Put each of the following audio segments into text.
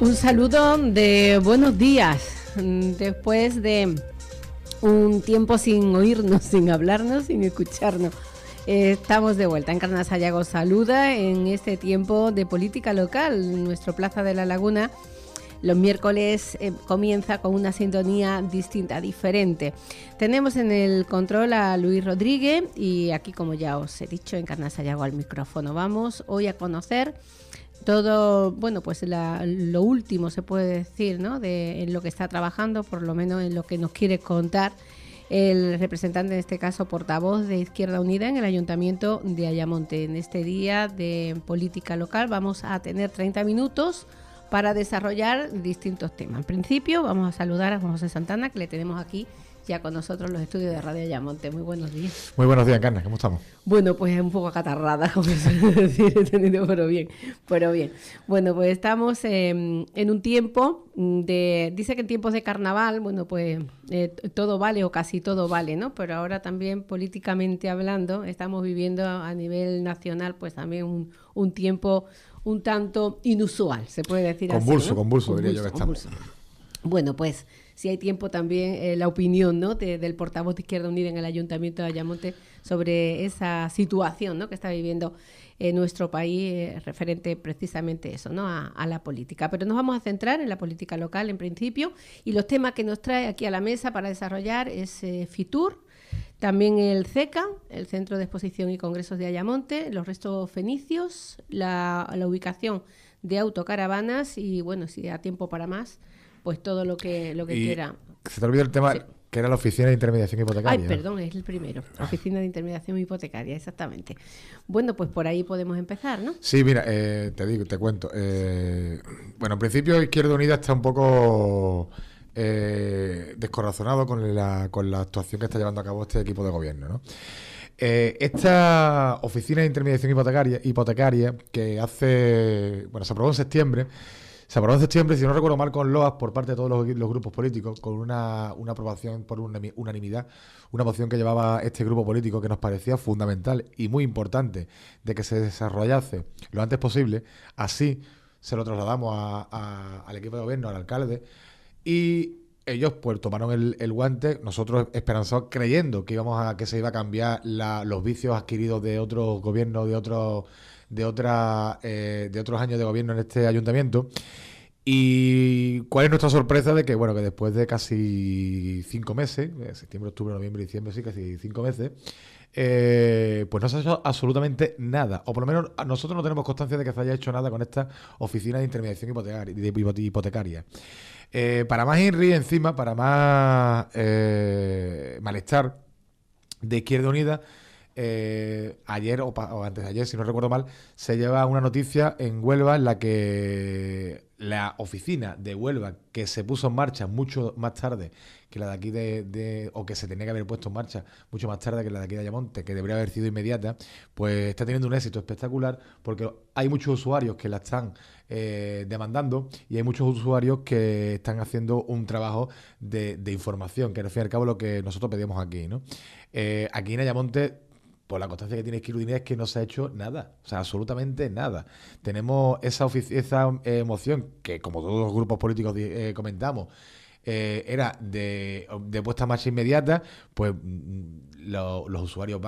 Un saludo de buenos días, después de un tiempo sin oírnos, sin hablarnos, sin escucharnos. Estamos de vuelta. Encarna Sayago saluda en este tiempo de política local. Nuestro Plaza de la Laguna los miércoles comienza con una sintonía distinta, diferente. Tenemos en el control a Luis Rodríguez y aquí, como ya os he dicho, Encarna Sayago al micrófono. Vamos hoy a conocer todo, bueno, pues lo último se puede decir, ¿no? En lo que está trabajando, por lo menos en lo que nos quiere contar el representante, en este caso portavoz de Izquierda Unida en el Ayuntamiento de Ayamonte. En este día de política local vamos a tener 30 minutos para desarrollar distintos temas. En principio vamos a saludar a Juan José Santana, que le tenemos aquí ya con nosotros en los estudios de Radio Ayamonte. Muy buenos días. Muy buenos días, Encarna, ¿cómo estamos? Bueno, pues un poco acatarrada, como se suele decir, pero bien. Bueno, pues estamos en un tiempo dice que en tiempos de carnaval, bueno, pues todo vale o casi todo vale, ¿no? Pero ahora también políticamente hablando, estamos viviendo a nivel nacional, pues también un tiempo un tanto inusual, se puede decir así, ¿no? Convulso, diría yo que estamos. Bueno, pues si hay tiempo también la opinión, ¿no? del portavoz de Izquierda Unida en el Ayuntamiento de Ayamonte sobre esa situación, ¿no? que está viviendo nuestro país referente precisamente eso, ¿no? a la política. Pero nos vamos a centrar en la política local en principio y los temas que nos trae aquí a la mesa para desarrollar es FITUR, también el CECA, el Centro de Exposición y Congresos de Ayamonte, los restos fenicios, la ubicación de autocaravanas y, bueno, si da tiempo para más, pues todo lo que quiera. Se te olvidó el tema, sí, que era la Oficina de Intermediación Hipotecaria. Ay, perdón, es el primero. Oficina de Intermediación Hipotecaria, exactamente. Bueno, pues por ahí podemos empezar, ¿no? Sí, mira, te cuento. Bueno, en principio Izquierda Unida está un poco descorazonado con la actuación que está llevando a cabo este equipo de gobierno, ¿no? Esta Oficina de Intermediación Hipotecaria que se aprobó en septiembre. Se aprobó en septiembre, si no recuerdo mal, con loas por parte de todos los grupos políticos, con una aprobación por unanimidad, una moción que llevaba este grupo político que nos parecía fundamental y muy importante de que se desarrollase lo antes posible. Así se lo trasladamos al equipo de gobierno, al alcalde, y ellos pues tomaron el guante, nosotros esperanzados, creyendo que que se iba a cambiar los vicios adquiridos de otros gobiernos, de otros años de gobierno en este ayuntamiento. Y cuál es nuestra sorpresa de que, bueno, que después de casi 5 meses, septiembre, octubre, noviembre, diciembre, sí, casi 5 meses, pues no se ha hecho absolutamente nada, o por lo menos nosotros no tenemos constancia de que se haya hecho nada con esta Oficina de Intermediación Hipotecaria. Para más INRI, encima, para más malestar de Izquierda Unida, ayer o antes de ayer, si no recuerdo mal, se lleva una noticia en Huelva en la que la oficina de Huelva, que se puso en marcha mucho más tarde que la de aquí o que se tenía que haber puesto en marcha mucho más tarde que la de aquí de Ayamonte, que debería haber sido inmediata, pues está teniendo un éxito espectacular porque hay muchos usuarios que la están demandando y hay muchos usuarios que están haciendo un trabajo de información, que al fin y al cabo lo que nosotros pedimos aquí, ¿no? Aquí en Ayamonte, por la constancia que tiene Izquierda Unida, es que no se ha hecho nada, o sea, absolutamente nada. Tenemos esa moción que, como todos los grupos políticos comentamos, era de puesta en marcha inmediata, pues los usuarios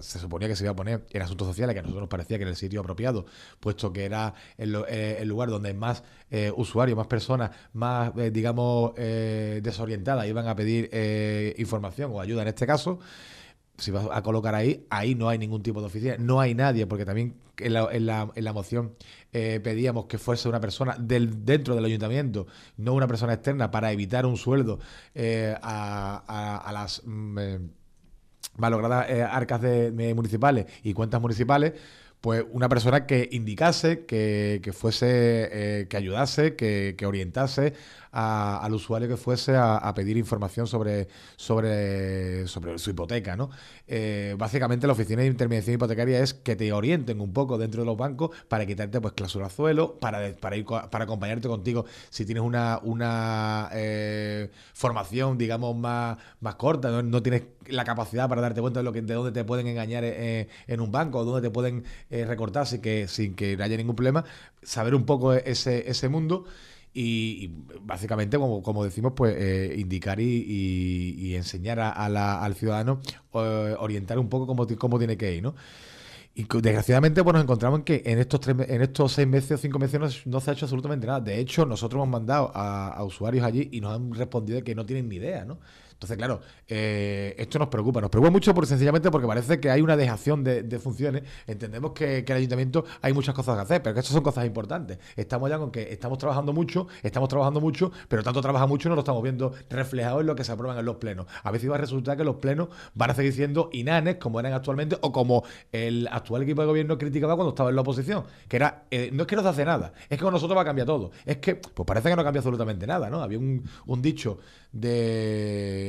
se suponía que se iba a poner en asuntos sociales, que a nosotros nos parecía que era el sitio apropiado, puesto que era el lugar donde más usuarios, más personas, más, desorientadas iban a pedir información o ayuda en este caso. Si vas a colocar ahí no hay ningún tipo de oficina, no hay nadie, porque también en la moción pedíamos que fuese una persona dentro del ayuntamiento, no una persona externa, para evitar un sueldo a las malogradas arcas municipales y cuentas municipales. Pues una persona que indicase, que fuese, que ayudase, que orientase al usuario que fuese a pedir información sobre su hipoteca, ¿no? Básicamente la Oficina de Intermediación Hipotecaria es que te orienten un poco dentro de los bancos para quitarte pues cláusulas suelo, para acompañarte contigo si tienes una formación, digamos, más corta, no tienes la capacidad para darte cuenta de dónde te pueden engañar en un banco, o dónde te pueden recortar sin que haya ningún problema, saber un poco ese mundo. Y básicamente, como decimos, pues indicar y enseñar al ciudadano, orientar un poco cómo tiene que ir, ¿no? Y desgraciadamente pues nos encontramos en que en estos 6 meses o 5 meses no se ha hecho absolutamente nada. De hecho, nosotros hemos mandado a usuarios allí y nos han respondido que no tienen ni idea, ¿no? Entonces, claro, esto nos preocupa. Nos preocupa mucho sencillamente porque parece que hay una dejación de funciones. Entendemos que el ayuntamiento hay muchas cosas que hacer, pero que estas son cosas importantes. Estamos ya con que estamos trabajando mucho, pero tanto trabaja mucho no lo estamos viendo reflejado en lo que se aprueban en los plenos. A veces va a resultar que los plenos van a seguir siendo inanes como eran actualmente o como el actual equipo de gobierno criticaba cuando estaba en la oposición, que era, no es que no se hace nada, es que con nosotros va a cambiar todo. Es que, pues parece que no cambia absolutamente nada, ¿no? Había un dicho de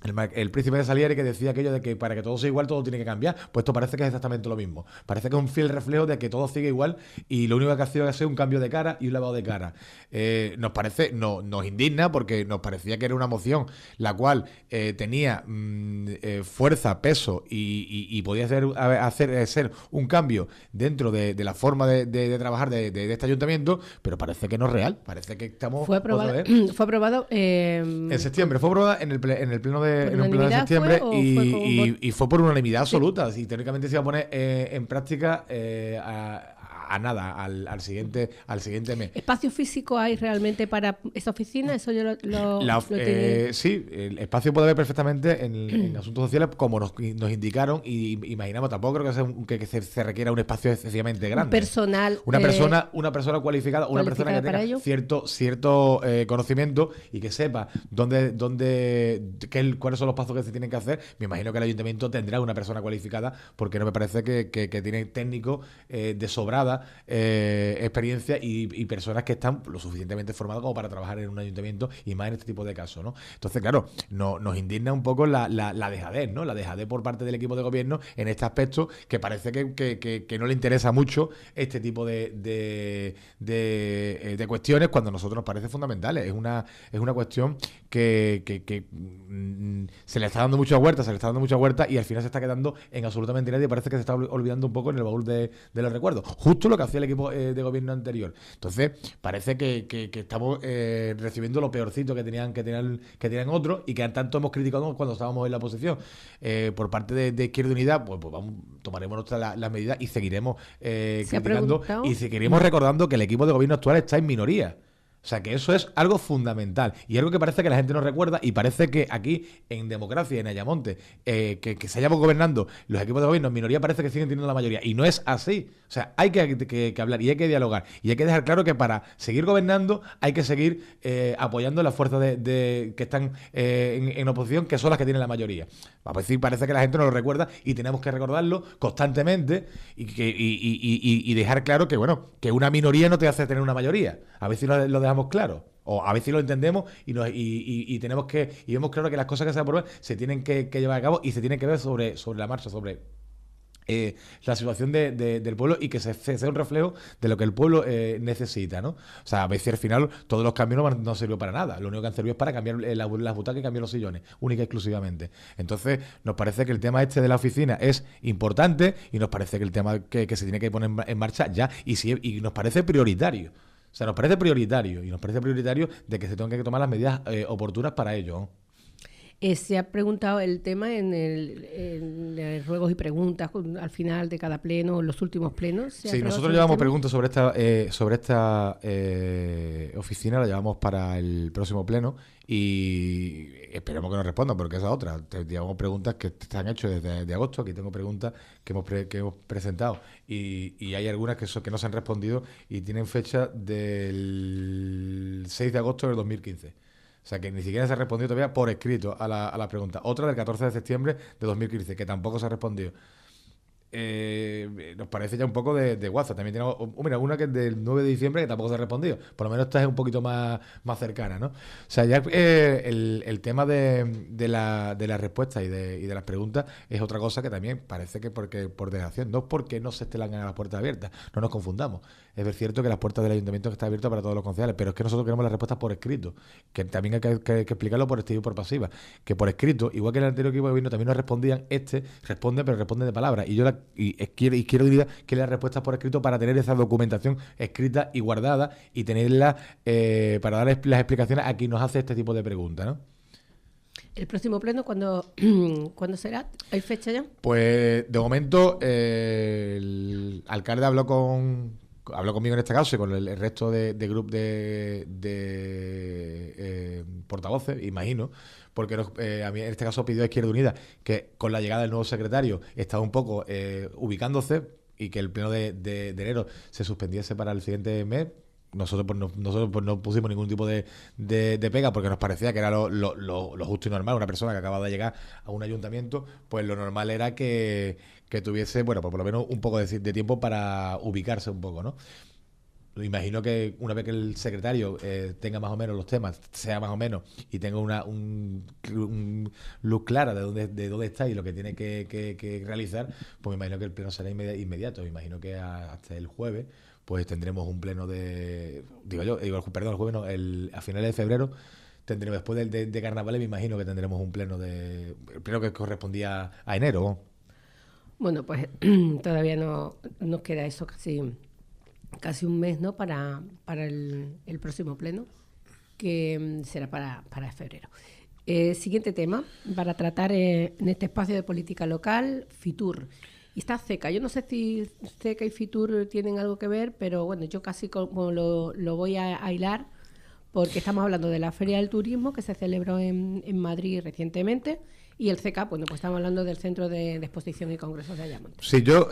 el príncipe de Salieri que decía aquello de que para que todo sea igual todo tiene que cambiar. Pues esto parece que es exactamente lo mismo. Parece que es un fiel reflejo de que todo sigue igual y lo único que ha sido es un cambio de cara y un lavado de cara. Nos indigna porque nos parecía que era una moción la cual tenía fuerza, peso y podía ser un cambio dentro de la forma de trabajar de este ayuntamiento, pero parece que no es real. Parece que estamos... Fue aprobado en septiembre. Fue aprobada en el pleno de septiembre y fue por unanimidad absoluta. Y teóricamente se iba a poner en práctica a nada, al siguiente mes. ¿Espacio físico hay realmente para esta oficina? Eso yo sí, el espacio puede haber perfectamente en asuntos sociales, como nos indicaron, y imaginamos, tampoco creo que se requiera un espacio excesivamente grande. Una persona cualificada, una persona que tenga cierto conocimiento y que sepa cuáles son los pasos que se tienen que hacer. Me imagino que el ayuntamiento tendrá una persona cualificada, porque no me parece que tiene técnicos de sobrada experiencia y personas que están lo suficientemente formadas como para trabajar en un ayuntamiento y más en este tipo de casos, ¿no? Entonces, claro, nos indigna un poco la dejadez, ¿no? La dejadez por parte del equipo de gobierno en este aspecto, que parece que no le interesa mucho este tipo de cuestiones, cuando a nosotros nos parece fundamentales. Es una cuestión que se le está dando mucha vuelta y al final se está quedando en absolutamente nadie. Parece que se está olvidando un poco en el baúl de los recuerdos. Justo lo que hacía el equipo de gobierno anterior. Entonces, parece que estamos recibiendo lo peorcito que tenían otros y que tanto hemos criticado cuando estábamos en la oposición. Por parte de Izquierda Unida, pues tomaremos las medidas y seguiremos criticando y seguiremos recordando que el equipo de gobierno actual está en minoría. O sea, que eso es algo fundamental y algo que parece que la gente no recuerda, y parece que aquí en democracia, en Ayamonte, que se hayamos gobernando los equipos de gobierno en minoría, parece que siguen teniendo la mayoría, y no es así. O sea, hay que hablar y hay que dialogar y hay que dejar claro que para seguir gobernando hay que seguir apoyando las fuerzas que están en oposición, que son las que tienen la mayoría. Vamos a decir, parece que la gente no lo recuerda y tenemos que recordarlo constantemente y dejar claro que, bueno, que una minoría no te hace tener una mayoría. A ver si lo dejamos claro, o a ver si lo entendemos y vemos claro que las cosas que se aprueban se tienen que llevar a cabo y se tienen que ver sobre la marcha, sobre la situación del pueblo, y que sea un reflejo de lo que el pueblo necesita, ¿no? O sea, a veces al final todos los cambios no sirvió para nada. Lo único que han servido es para cambiar las butacas y cambiar los sillones, única y exclusivamente. Entonces, nos parece que el tema de la oficina es importante y nos parece que el tema que se tiene que poner en marcha ya, y nos parece prioritario. O sea, nos parece prioritario de que se tengan que tomar las medidas oportunas para ello, ¿no? Se ha preguntado el tema en ruegos y preguntas al final de cada pleno, en los últimos plenos. Sí, nosotros llevamos preguntas sobre esta oficina, la llevamos para el próximo pleno y esperemos que nos respondan, porque esa es otra. Llevamos preguntas que están hechas desde agosto. Aquí tengo preguntas que hemos presentado y hay algunas que no se han respondido y tienen fecha del 6 de agosto del 2015. O sea, que ni siquiera se ha respondido todavía por escrito a la pregunta. Otra del 14 de septiembre de 2015, que tampoco se ha respondido. Nos parece ya un poco de WhatsApp. También tenemos una que es del 9 de diciembre que tampoco se ha respondido. Por lo menos esta es un poquito más cercana, ¿no? O sea, ya el tema de la respuesta y de las preguntas es otra cosa que también parece que por dejación. No es porque no se estén las puertas abiertas, no nos confundamos. es cierto que las puertas del ayuntamiento están abiertas para todos los concejales, pero es que nosotros queremos las respuestas por escrito, que también hay que explicarlo por activa y por pasiva, que por escrito, igual que el anterior equipo de gobierno también nos respondían, responde, pero responde de palabras, quiero diría que las respuestas por escrito para tener esa documentación escrita y guardada y tenerla para dar las explicaciones a quien nos hace este tipo de preguntas, ¿no? ¿El próximo pleno cuándo será? ¿Hay fecha ya? Pues de momento el alcalde habló conmigo en este caso y con el resto de grupo de portavoces, imagino, porque a mí en este caso pidió a Izquierda Unida que con la llegada del nuevo secretario estaba un poco ubicándose y que el pleno de enero se suspendiese para el siguiente mes. Nosotros no pusimos ningún tipo de pega porque nos parecía que era lo justo y normal. Una persona que acaba de llegar a un ayuntamiento, pues lo normal era que tuviese, bueno, pues por lo menos un poco de tiempo para ubicarse un poco, ¿no? Imagino que una vez que el secretario tenga más o menos los temas, sea más o menos, y tenga un luz clara de dónde está y lo que tiene que realizar, pues me imagino que el pleno será inmediato. Me imagino que hasta el jueves pues tendremos un pleno el jueves no, a finales de febrero tendremos, después de carnavales, me imagino que tendremos un pleno el pleno que correspondía a enero, ¿no? Bueno, pues todavía no nos queda eso casi un mes, ¿no? Para el próximo pleno, que será para febrero. Siguiente tema para tratar en este espacio de política local, Fitur. Y está CECA. Yo no sé si CECA y Fitur tienen algo que ver, pero bueno, yo casi como lo voy a hilar, porque estamos hablando de la Feria del Turismo que se celebró en Madrid recientemente, y el CECA, bueno, pues estamos hablando del Centro de Exposición y Congresos de Ayamonte. Sí, yo,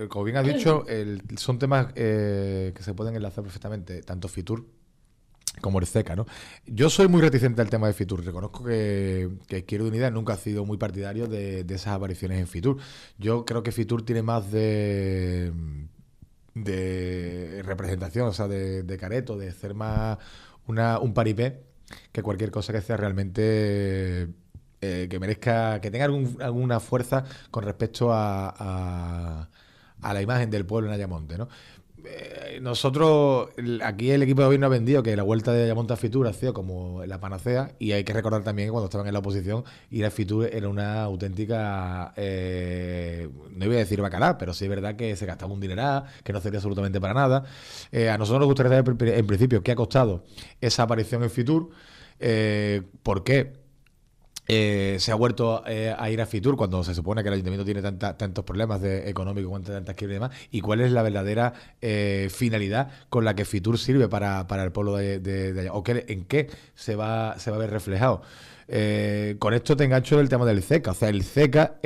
como bien has dicho, son temas que se pueden enlazar perfectamente, tanto Fitur como el CECA, ¿no? Yo soy muy reticente al tema de Fitur. Reconozco que Izquierda Unida nunca ha sido muy partidario de esas apariciones en Fitur. Yo creo que Fitur tiene más de representación, o sea, de careto, de ser más un paripé que cualquier cosa que sea realmente que merezca, que tenga alguna fuerza con respecto a la imagen del pueblo en Ayamonte, ¿no? Nosotros, aquí el equipo de gobierno ha vendido que la vuelta de Ayamonte a Fitur ha sido como la panacea, y hay que recordar también que cuando estaban en la oposición ir a Fitur era una auténtica, no iba a decir bacalá, pero sí es verdad que se gastaba un dineral, que no servía absolutamente para nada. A nosotros nos gustaría saber en principio qué ha costado esa aparición en Fitur, por qué se ha vuelto a ir a Fitur cuando se supone que el ayuntamiento tiene tantos problemas económicos, tantas quiebras y demás, y cuál es la verdadera finalidad con la que Fitur sirve para el pueblo de allá, o en qué se va a ver reflejado. Con esto te engancho el tema del CECA. O sea, el CECA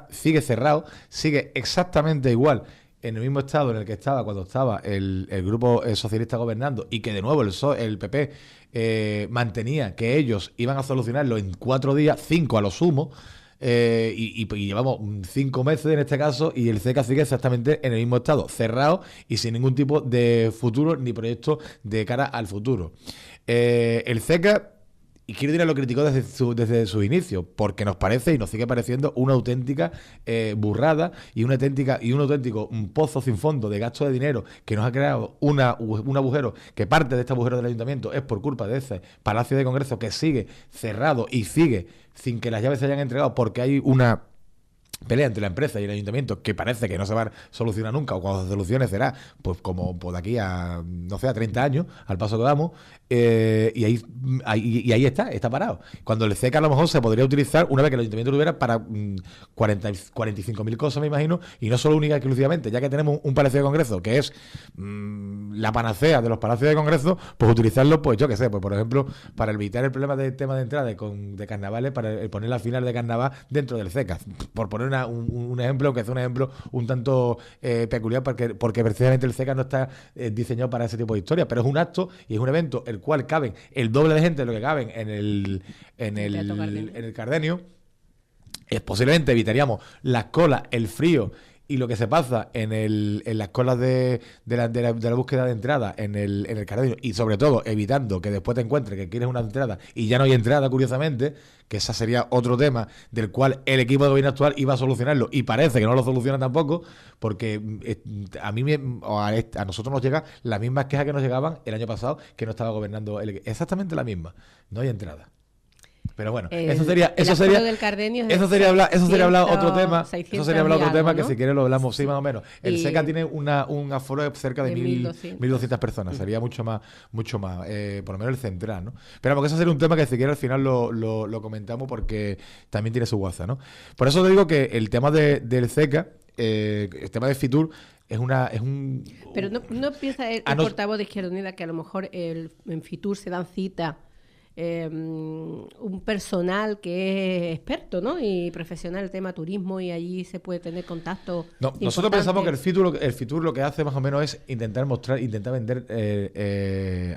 sigue cerrado, sigue exactamente igual en el mismo estado en el que estaba cuando estaba el grupo socialista gobernando, y que de nuevo el PP mantenía que ellos iban a solucionarlo en 4 días, 5 a lo sumo, y llevamos 5 meses en este caso, y el CECA sigue exactamente en el mismo estado, cerrado y sin ningún tipo de futuro ni proyecto de cara al futuro. El CECA, y Izquierda Unida lo criticó desde su inicio, porque nos parece y nos sigue pareciendo una auténtica burrada y un auténtico pozo sin fondo de gasto de dinero, que nos ha creado un agujero, que parte de este agujero del ayuntamiento es por culpa de ese Palacio de Congreso que sigue cerrado y sigue sin que las llaves se hayan entregado, porque hay una pelea entre la empresa y el ayuntamiento que parece que no se va a solucionar nunca, o cuando se solucione será pues como de aquí a, no sé, a 30 años, al paso que vamos, y ahí está parado. Cuando el CECA a lo mejor se podría utilizar una vez que el ayuntamiento lo tuviera para 45.000 cosas, me imagino, y no solo única y exclusivamente, ya que tenemos un Palacio de Congreso que es la panacea de los palacios de Congreso, pues utilizarlo, pues yo qué sé, pues por ejemplo, para evitar el problema del tema de entrada de carnavales, para poner la final de carnaval dentro del CECA, por poner un ejemplo, que es un ejemplo un tanto peculiar, porque precisamente el CECA no está diseñado para ese tipo de historias, pero es un acto y es un evento el cual caben el doble de gente de lo que caben en el Cardenio. Posiblemente evitaríamos las colas, el frío y lo que se pasa en las colas de la búsqueda de entrada en el Cardenio, y sobre todo evitando que después te encuentres que quieres una entrada y ya no hay entrada, curiosamente, que ese sería otro tema del cual el equipo de gobierno actual iba a solucionarlo y parece que no lo soluciona tampoco, porque a nosotros nos llegan las mismas quejas que nos llegaban el año pasado, que no estaba gobernando exactamente la misma. No hay entrada. Pero bueno, eso sería hablar otro tema. Eso sería hablar otro tema, ¿no? Que si quieres lo hablamos, sí, más o menos. El SECA tiene un aforo de cerca de 1.200 personas. Sería mucho más, por lo menos el central, ¿no? Pero vamos, que eso sería un tema que si quieres al final lo comentamos, porque también tiene su guasa, ¿no? Por eso te digo que el tema del SECA, el tema de Fitur, es un... Pero no piensa el portavoz de Izquierda Unida que a lo mejor en Fitur se dan cita un personal que es experto, ¿no? Y profesional en el tema turismo, y allí se puede tener contacto. No, nosotros pensamos que el Fitur lo que hace más o menos es intentar vender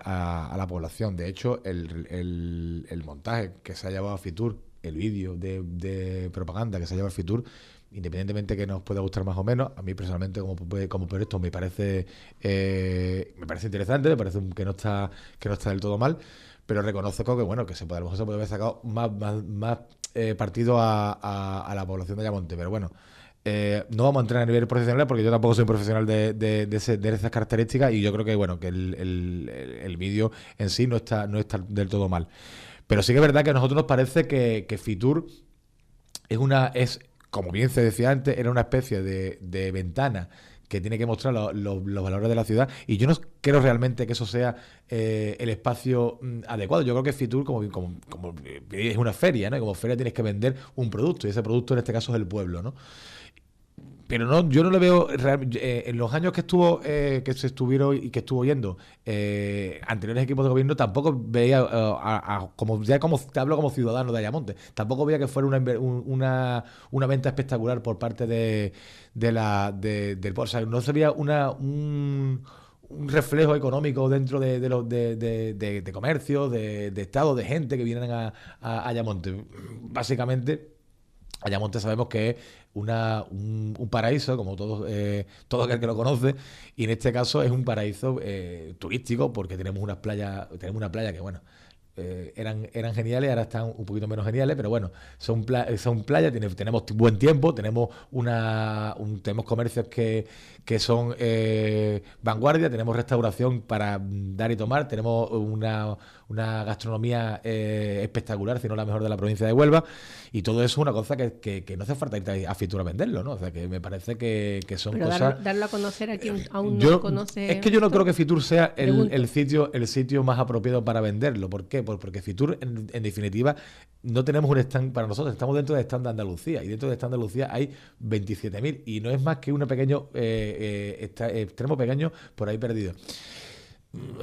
a la población. De hecho, el montaje que se ha llevado a Fitur, el vídeo de propaganda que se ha llevado a Fitur, independientemente que nos pueda gustar más o menos, a mí personalmente como proyecto me parece interesante, me parece que no está del todo mal. Pero reconozco que bueno, que a lo mejor se puede haber sacado más partido a la población de Ayamonte. Pero bueno, no vamos a entrar a nivel profesional, porque yo tampoco soy un profesional de esas características, y yo creo que bueno, que el vídeo en sí no está del todo mal. Pero sí que es verdad que a nosotros nos parece que Fitur es, como bien se decía antes, era una especie de ventana que tiene que mostrar los valores de la ciudad, y yo no creo realmente que eso sea el espacio adecuado. Yo creo que Fitur como es una feria, ¿no? Y como feria tienes que vender un producto, y ese producto en este caso es el pueblo, ¿no? Pero no, yo no le veo en los años que estuvieron y que estuvo yendo anteriores equipos de gobierno, tampoco veía como te hablo como ciudadano de Ayamonte, tampoco veía que fuera una venta espectacular por parte del pueblo. O sea, no sería un reflejo económico dentro de comercio, de estado, de gente que vienen a Ayamonte. Básicamente, Ayamonte sabemos que es un paraíso, como todo aquel que lo conoce, y en este caso es un paraíso turístico, porque tenemos una playa que bueno, eran geniales, ahora están un poquito menos geniales, pero bueno, son playas, tenemos buen tiempo, tenemos comercios que son vanguardia, tenemos restauración para dar y tomar, tenemos una gastronomía espectacular, si no la mejor de la provincia de Huelva, y todo eso es una cosa que no hace falta irte a Fitur a venderlo, ¿no? O sea, que me parece que son pero cosas... darlo a conocer a quien aún no lo conoce. Es que yo no creo que Fitur sea el sitio más apropiado para venderlo. ¿Por qué? Pues porque Fitur, en definitiva, no tenemos un stand para nosotros, estamos dentro del stand de Andalucía, y dentro del stand de Andalucía hay 27.000, y no es más que un pequeño extremo pequeño por ahí perdido.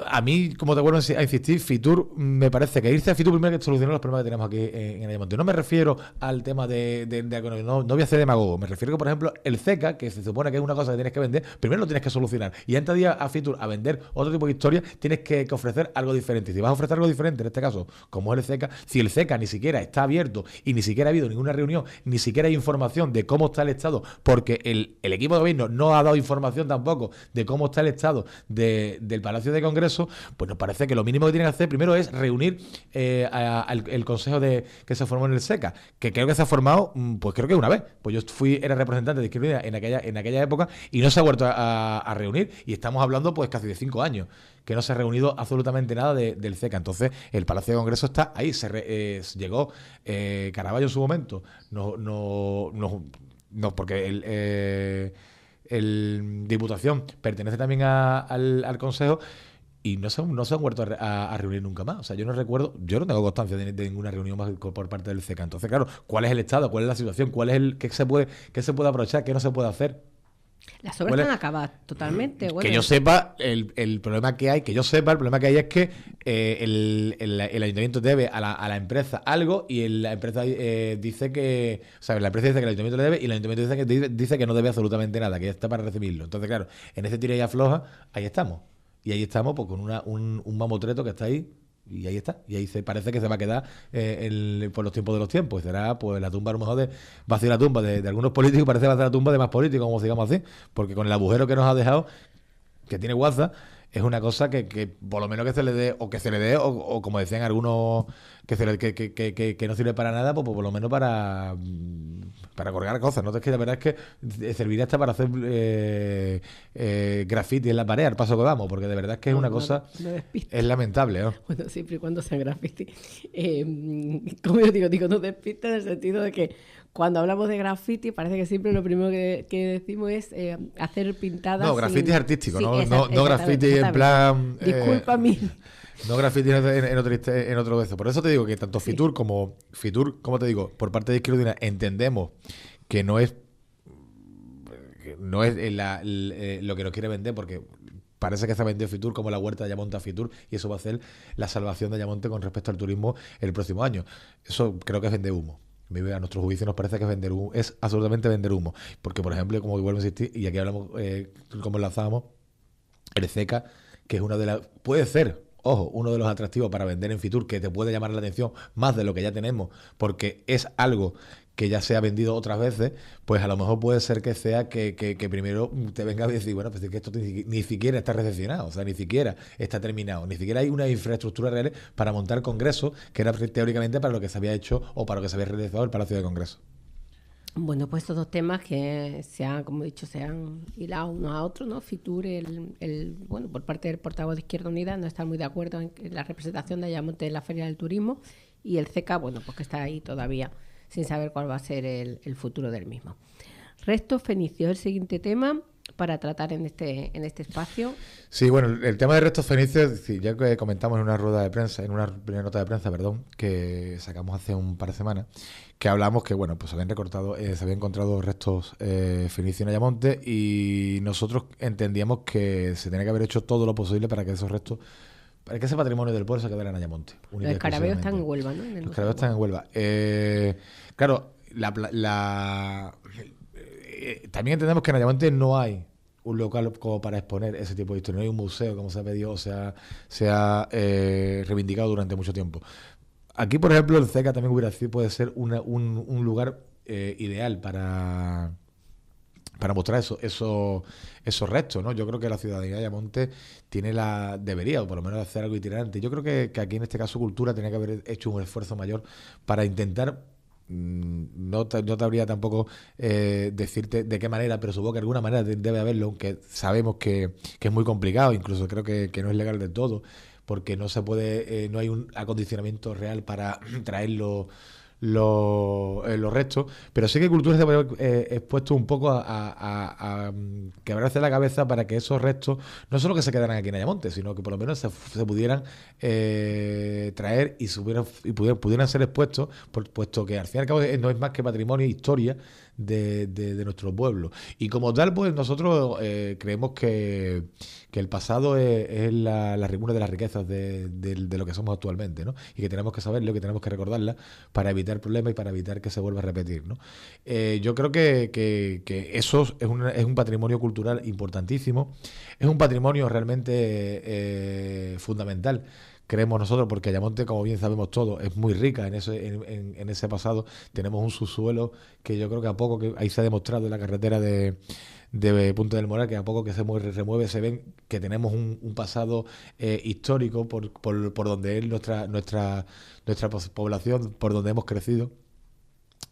A mí, como te vuelvo a insistir, Fitur, me parece que irse a Fitur primero que solucionar los problemas que tenemos aquí en Ayamonte. No me refiero al tema no voy a hacer demagogo, me refiero que, por ejemplo, el CECA, que se supone que es una cosa que tienes que vender, primero lo tienes que solucionar, y antes de ir a Fitur a vender otro tipo de historia, tienes que ofrecer algo diferente. Y si vas a ofrecer algo diferente, en este caso, como es el CECA, si el CECA ni siquiera está abierto y ni siquiera ha habido ninguna reunión, ni siquiera hay información de cómo está el estado, porque el equipo de gobierno no ha dado información tampoco de cómo está el estado del Palacio de Congreso, pues nos parece que lo mínimo que tienen que hacer primero es reunir el consejo que se formó en el SECA, que creo que se ha formado, pues creo que una vez. Pues yo era representante de Izquierda Unida en aquella época, y no se ha vuelto a reunir, y estamos hablando pues casi de 5 años que no se ha reunido absolutamente nada del SECA. Entonces el Palacio de Congreso está ahí. Llegó Caraballo en su momento, no porque el Diputación pertenece también al Consejo, y no se han vuelto a reunir nunca más. O sea, yo no tengo constancia de ninguna reunión más por parte del CECA. Entonces, claro, ¿cuál es el estado? ¿Cuál es la situación? ¿Qué se puede aprovechar? ¿Qué no se puede hacer? Las obras están acabadas totalmente. Bueno. Que yo sepa, el problema que hay es que el ayuntamiento debe a la empresa algo, y la empresa dice que... O sea, la empresa dice que el ayuntamiento le debe, y el ayuntamiento dice que no debe absolutamente nada, que ya está para recibirlo. Entonces, claro, en ese tira y afloja, ahí estamos. Y ahí estamos pues con un mamotreto que está ahí. Y ahí está. Y ahí parece que se va a quedar por los tiempos de los tiempos. Y será pues la tumba, a lo mejor, va a ser la tumba de algunos políticos, parece que va a ser la tumba de más políticos, como digamos así. Porque con el agujero que nos ha dejado, que tiene WhatsApp, es una cosa que por lo menos que se le dé, o como decían algunos, que no sirve para nada, pues por lo menos para colgar cosas, ¿no? Es que la verdad es que serviría hasta para hacer graffiti en la pared, al paso que vamos, porque de verdad es que es una cosa, es lamentable, ¿no? Bueno, siempre y cuando sean graffiti. Como yo digo, no despiste en el sentido de que cuando hablamos de graffiti parece que siempre lo primero que decimos es hacer pintadas. No, graffiti es artístico, sí, no graffiti en plan... Disculpa a mí. No graffiti en otro beso. Por eso te digo que tanto Fitur como te digo, por parte de Izquierda Unida entendemos que no es lo que nos quiere vender, porque parece que se ha vendido Fitur como la huerta de Ayamonte a Fitur, y eso va a ser la salvación de Ayamonte con respecto al turismo el próximo año. Eso creo que es vender humo. A nuestro juicio nos parece que es vender humo, es absolutamente vender humo. Porque, por ejemplo, como vuelvo a insistir, y aquí hablamos, como enlazábamos, el CECA, que es puede ser, ojo, uno de los atractivos para vender en Fitur, que te puede llamar la atención más de lo que ya tenemos, porque es algo que ya se ha vendido otras veces, pues a lo mejor puede ser que sea que primero te venga a decir, bueno, pues es que esto ni siquiera está recepcionado, o sea, ni siquiera está terminado, ni siquiera hay una infraestructura real para montar congresos, que era teóricamente para lo que se había hecho o para lo que se había realizado el Palacio de Congreso. Bueno, pues estos dos temas que como he dicho, se han hilado unos a otros, ¿no? Fitur, bueno, por parte del portavoz de Izquierda Unida, no está muy de acuerdo en la representación de Ayamonte en la Feria del Turismo, y el CECA, bueno, pues que está ahí todavía sin saber cuál va a ser el futuro del mismo. Restos fenicios, el siguiente tema para tratar en este espacio. Sí, bueno, el tema de restos fenicios, sí, ya que comentamos en una rueda de prensa, en una primera nota de prensa, que sacamos hace un par de semanas, que hablamos que, bueno, pues se habían encontrado restos fenicios en Ayamonte, y nosotros entendíamos que se tenía que haber hecho todo lo posible para que esos restos, para que ese patrimonio del pueblo se quedara en Ayamonte. Los escarabeos están en Huelva, ¿no? Los escarabeos están en Huelva. Claro, también entendemos que en Ayamonte no hay un local como para exponer ese tipo de historia. No hay un museo, como se ha pedido o se ha reivindicado durante mucho tiempo. Aquí, por ejemplo, el CECA también puede ser un lugar ideal para mostrar esos restos, ¿no? Yo creo que la ciudadanía de Ayamonte debería, o por lo menos, hacer algo itinerante. Yo creo que aquí, en este caso, Cultura tenía que haber hecho un esfuerzo mayor para intentar, no sabría tampoco decirte de qué manera, pero supongo que de alguna manera debe haberlo, aunque sabemos que es muy complicado, incluso creo que no es legal del todo, porque no se puede, no hay un acondicionamiento real para traer los restos, pero sí que Cultura se puede haber expuesto un poco a quebrarse la cabeza para que esos restos no solo que se quedaran aquí en Ayamonte, sino que por lo menos se pudieran traer y pudieran ser expuestos, puesto que al fin y al cabo no es más que patrimonio e historia de nuestro pueblo. Y como tal, pues nosotros creemos que el pasado es una de las riquezas de lo que somos actualmente, ¿no? Y que tenemos que saberlo, que tenemos que recordarla para evitar problemas y para evitar que se vuelva a repetir, ¿no? Yo creo que eso es un patrimonio cultural importantísimo, es un patrimonio realmente fundamental. Creemos nosotros, porque Ayamonte, como bien sabemos todos, es muy rica en ese pasado. Tenemos un subsuelo que yo creo que ahí se ha demostrado en la carretera de Punta del Moral, que a poco que se remueve se ven que tenemos un pasado histórico por donde es nuestra población, por donde hemos crecido.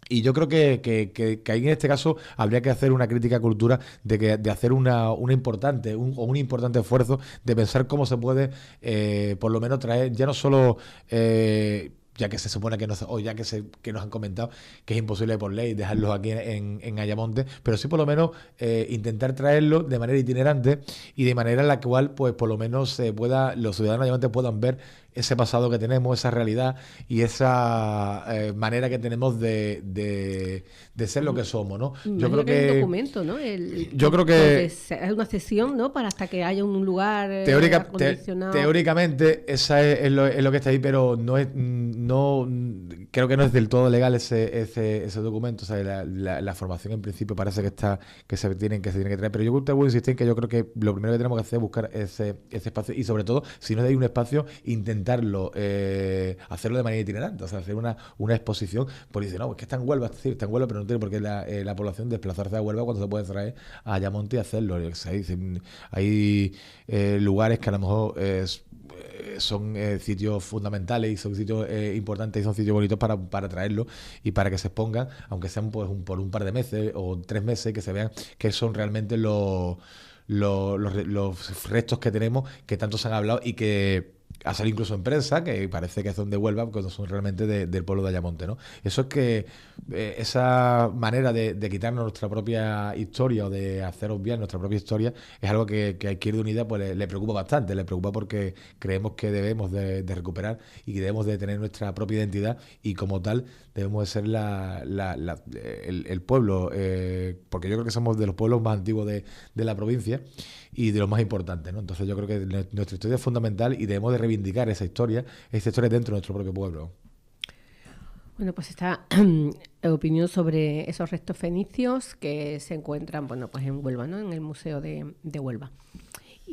Y yo creo que ahí en este caso habría que hacer una crítica a Cultura de hacer un importante esfuerzo de pensar cómo se puede por lo menos traer ya no solo ya que se supone que nos han comentado que es imposible por ley dejarlos aquí en Ayamonte, pero sí por lo menos intentar traerlos de manera itinerante y de manera en la cual pues por lo menos los ciudadanos de Ayamonte puedan ver ese pasado que tenemos, esa realidad y esa manera que tenemos de ser lo que somos, ¿no? Yo creo que hay un documento, ¿no? Yo creo que es una sesión, ¿no? Para hasta que haya un lugar acondicionado. Teóricamente esa es lo que está ahí, pero no creo que no es del todo legal ese documento. O sea, la formación en principio parece que se tiene que traer, pero yo te voy a insistir en que yo creo que lo primero que tenemos que hacer es buscar ese espacio y sobre todo, si no hay un espacio, intentarlo hacerlo de manera itinerante, o sea, hacer una exposición, porque dice, no, es que está en Huelva, sí, está en Huelva, pero no tiene por qué la población desplazarse a Huelva cuando se puede traer a Ayamonte y hacerlo. O sea, hay lugares que a lo mejor son sitios fundamentales y son sitios importantes y son sitios bonitos para traerlo y para que se expongan, aunque sean pues por un par de meses o 3 meses, que se vean que son realmente los restos que tenemos, que tanto se han hablado y que ha salido incluso en prensa, que parece que son de Huelva, cuando son realmente del pueblo de Ayamonte, ¿no? Eso es que esa manera de quitarnos nuestra propia historia o de hacer obviar nuestra propia historia es algo que a Izquierda Unida pues le preocupa bastante, le preocupa porque creemos que debemos de recuperar y que debemos de tener nuestra propia identidad y como tal debemos de ser el pueblo, porque yo creo que somos de los pueblos más antiguos de la provincia y de los más importantes, ¿no? Entonces yo creo que nuestra historia es fundamental y debemos de reivindicar esa historia dentro de nuestro propio pueblo. Bueno, pues esta opinión sobre esos restos fenicios que se encuentran, bueno, pues en Huelva, ¿no? En el Museo de Huelva.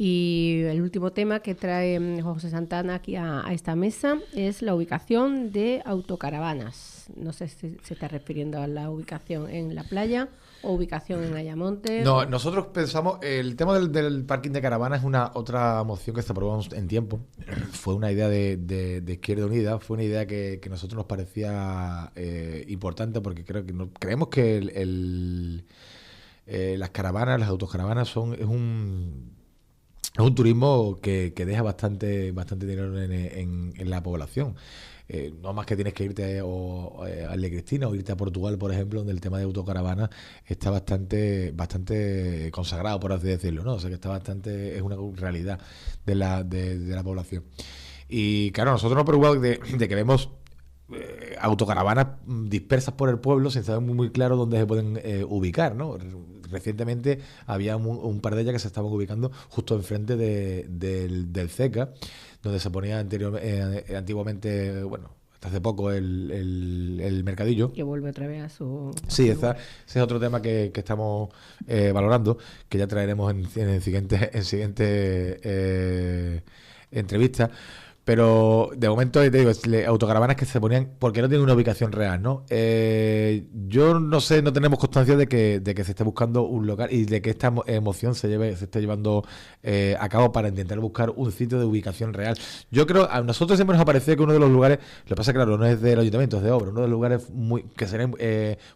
Y el último tema que trae Juan José Santana aquí a esta mesa es la ubicación de autocaravanas. No sé si se está refiriendo a la ubicación en la playa o ubicación en Ayamonte. No, nosotros pensamos, el tema del parking de caravanas es una otra moción que se aprobó en tiempo. Fue una idea de Izquierda Unida, fue una idea que a nosotros nos parecía importante porque creemos que las caravanas, las autocaravanas es un turismo que deja bastante dinero en la población. No más que tienes que irte a Isla Cristina o irte a Portugal, por ejemplo, donde el tema de autocaravanas está bastante consagrado, por así decirlo, ¿no? O sea que es una realidad de la población. Y claro, nosotros nos preocupamos de que vemos autocaravanas dispersas por el pueblo sin saber muy claro dónde se pueden ubicar, ¿no? Recientemente había un par de ellas que se estaban ubicando justo enfrente del CECA, donde se ponía antiguamente, bueno, hasta hace poco el mercadillo. Que vuelve otra vez a su... Sí, ese es otro tema que estamos valorando, que ya traeremos en siguiente entrevista. Pero de momento, te digo, autocaravanas que se ponían porque no tienen una ubicación real, ¿no? Yo no sé, no tenemos constancia de que se esté buscando un local y de que esta emoción se esté llevando a cabo para intentar buscar un sitio de ubicación real. Yo creo, a nosotros siempre nos parece que uno de los lugares, lo que pasa claro, no es del ayuntamiento, es de obra, uno de los lugares que serían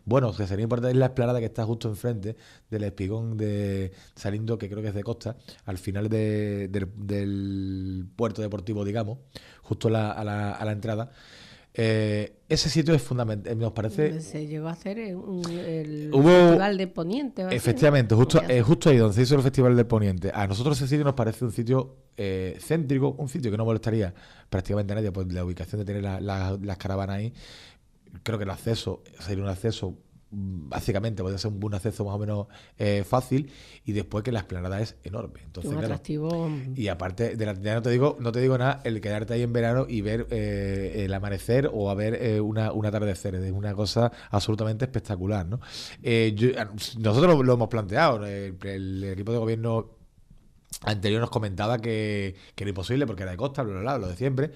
buenos, que sería importante es la esplanada que está justo enfrente del espigón de Salindo, que creo que es de Costa, al final del puerto deportivo, digamos, justo a la entrada. Ese sitio es fundamental, nos parece. Se llegó a hacer el Festival de Poniente. Efectivamente, ¿no? Justo ahí donde se hizo el Festival del Poniente. A nosotros ese sitio nos parece un sitio céntrico, un sitio que no molestaría prácticamente a nadie, pues la ubicación de tener las caravanas ahí. Creo que el acceso sería un acceso, básicamente puede ser un acceso más o menos fácil, y después que la explanada es enorme. Entonces, un atractivo. Claro, y aparte de la actividad, no te digo nada, el quedarte ahí en verano y ver el amanecer o a ver un atardecer, es una cosa absolutamente espectacular, ¿no? Nosotros lo hemos planteado, el equipo de gobierno anterior nos comentaba que era imposible porque era de costa, lo de siempre.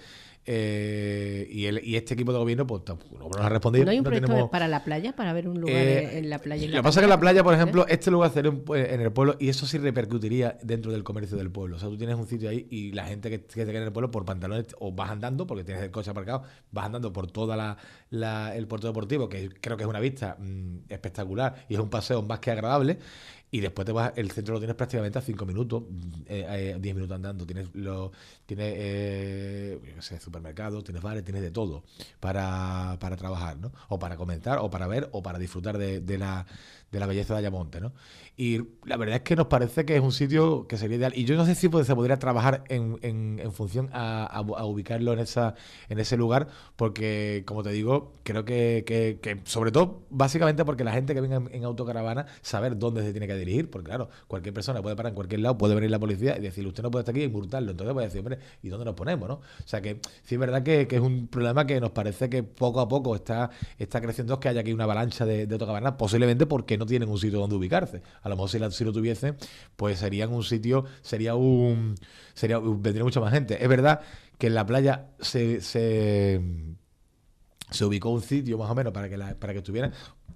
Y este equipo de gobierno pues no nos ha respondido. ¿No hay un proyecto para la playa, para ver un lugar en la playa? Lo que pasa es que la playa, por ejemplo, este lugar sería en el pueblo, y eso sí repercutiría dentro del comercio del pueblo. O sea, tú tienes un sitio ahí y la gente que te queda en el pueblo por pantalones, o vas andando, porque tienes el coche aparcado, vas andando por toda el puerto deportivo, que creo que es una vista espectacular y es un paseo más que agradable. Y después el centro lo tienes prácticamente a 5 minutos, 10 minutos andando. Tienes supermercados, tienes bares, tienes de todo para trabajar, ¿no? O para comentar, o para ver, o para disfrutar de la belleza de Ayamonte, ¿no? Y la verdad es que nos parece que es un sitio que sería ideal. Y yo no sé si se podría trabajar en función a ubicarlo en ese lugar, porque, como te digo, creo que sobre todo, básicamente porque la gente que venga en autocaravana, saber dónde se tiene que dirigir, porque claro, cualquier persona puede parar en cualquier lado, puede venir la policía y decir, usted no puede estar aquí y multarlo. Entonces puede decir, hombre, ¿y dónde nos ponemos, no? O sea que Sí, es verdad que es un problema que nos parece que poco a poco está creciendo, es que haya aquí una avalancha de autocaravanas, posiblemente porque no tienen un sitio donde ubicarse. A lo mejor si lo tuviesen, pues serían un sitio, vendría mucha más gente. Es verdad que en la playa se ubicó un sitio más o menos para que estuvieran,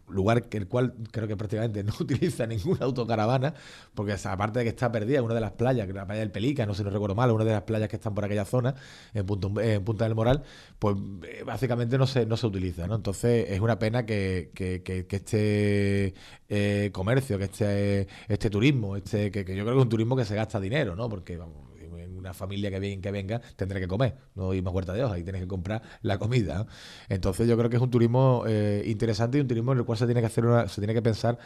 lugar que el cual creo que prácticamente no utiliza ninguna autocaravana, porque aparte de que está perdida, una de las playas, que la playa del Pelica, no sé si no recuerdo mal, una de las playas que están por aquella zona, en Punta del Moral, pues básicamente no se utiliza, ¿no? Entonces es una pena que este comercio, que este turismo, que yo creo que es un turismo que se gasta dinero, ¿no? Porque vamos, una familia que venga tendrá que comer, no hay más huerta de hoja y tienes que comprar la comida, ¿no? Entonces yo creo que es un turismo interesante y un turismo en el cual se tiene que se tiene que pensar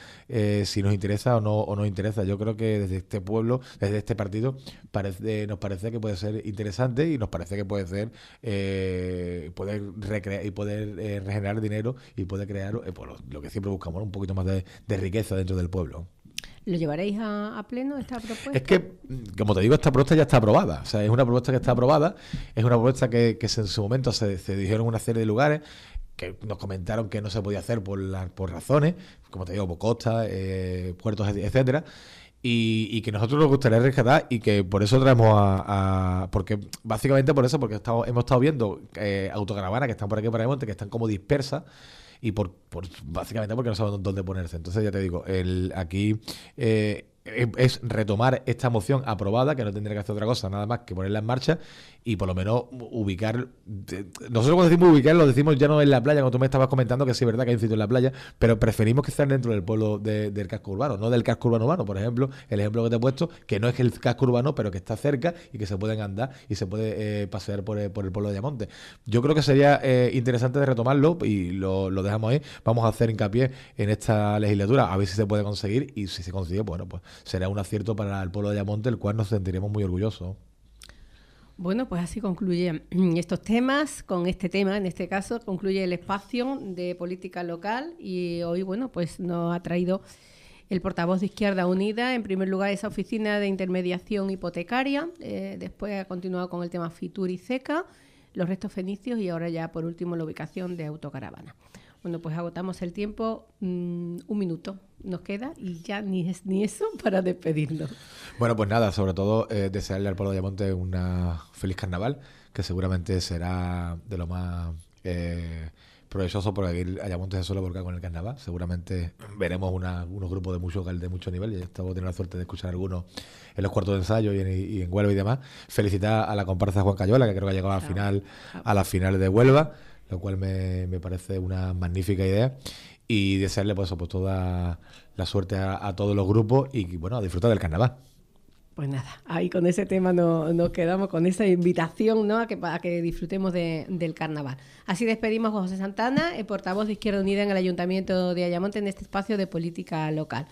si nos interesa o no interesa. Yo creo que desde este pueblo, desde este partido, nos parece que puede ser interesante y nos parece que puede ser poder recrear y poder regenerar dinero y poder crear pues lo que siempre buscamos, ¿no? Un poquito más de riqueza dentro del pueblo. ¿Lo llevaréis a pleno esta propuesta? Es que, como te digo, esta propuesta ya está aprobada. O sea, es una propuesta que está aprobada. Es una propuesta que en su momento se dijeron una serie de lugares que nos comentaron que no se podía hacer por razones, como te digo, Bocosta, puertos, etcétera. Y que nosotros nos gustaría rescatar y que por eso traemos porque básicamente por eso, porque hemos estado viendo autocaravanas que están por aquí por el monte, que están como dispersas y básicamente porque no saben dónde ponerse. Entonces ya te digo, aquí es retomar esta moción aprobada, que no tendría que hacer otra cosa nada más que ponerla en marcha y por lo menos ubicar. Nosotros cuando decimos ubicar lo decimos ya no en la playa, como tú me estabas comentando, que sí es verdad que hay un sitio en la playa, pero preferimos que estén dentro del pueblo del casco urbano, no del casco urbano. Por ejemplo, el ejemplo que te he puesto, que no es el casco urbano, pero que está cerca y que se pueden andar y se puede pasear por el pueblo de Ayamonte. Yo creo que sería interesante de retomarlo y lo dejamos ahí. Vamos a hacer hincapié en esta legislatura, a ver si se puede conseguir y si se consigue, bueno, pues será un acierto para el pueblo de Ayamonte, el cual nos sentiremos muy orgullosos. Bueno, pues así concluyen estos temas. Con este tema, en este caso, concluye el espacio de política local y hoy, bueno, pues nos ha traído el portavoz de Izquierda Unida, en primer lugar, esa oficina de intermediación hipotecaria, después ha continuado con el tema Fitur y Ceca, los restos fenicios y ahora ya, por último, la ubicación de autocaravana. Bueno, pues agotamos el tiempo, un minuto nos queda y ya ni eso para despedirnos. Bueno, pues nada, sobre todo desearle al pueblo de Ayamonte una feliz carnaval, que seguramente será de lo más provechoso, porque aquí Ayamonte se suele volcar con el carnaval. Seguramente veremos unos grupos de mucho nivel, y estamos teniendo la suerte de escuchar algunos en los cuartos de ensayo y en Huelva y demás. Felicitar a la comparsa Juan Cayola, que creo que ha llegado a la final de Huelva, lo cual me parece una magnífica idea, y desearle pues toda la suerte a todos los grupos y bueno, a disfrutar del carnaval. Pues nada, ahí con ese tema nos quedamos, con esa invitación, ¿no? a que disfrutemos del carnaval. Así despedimos a José Santana, el portavoz de Izquierda Unida en el Ayuntamiento de Ayamonte, en este espacio de política local.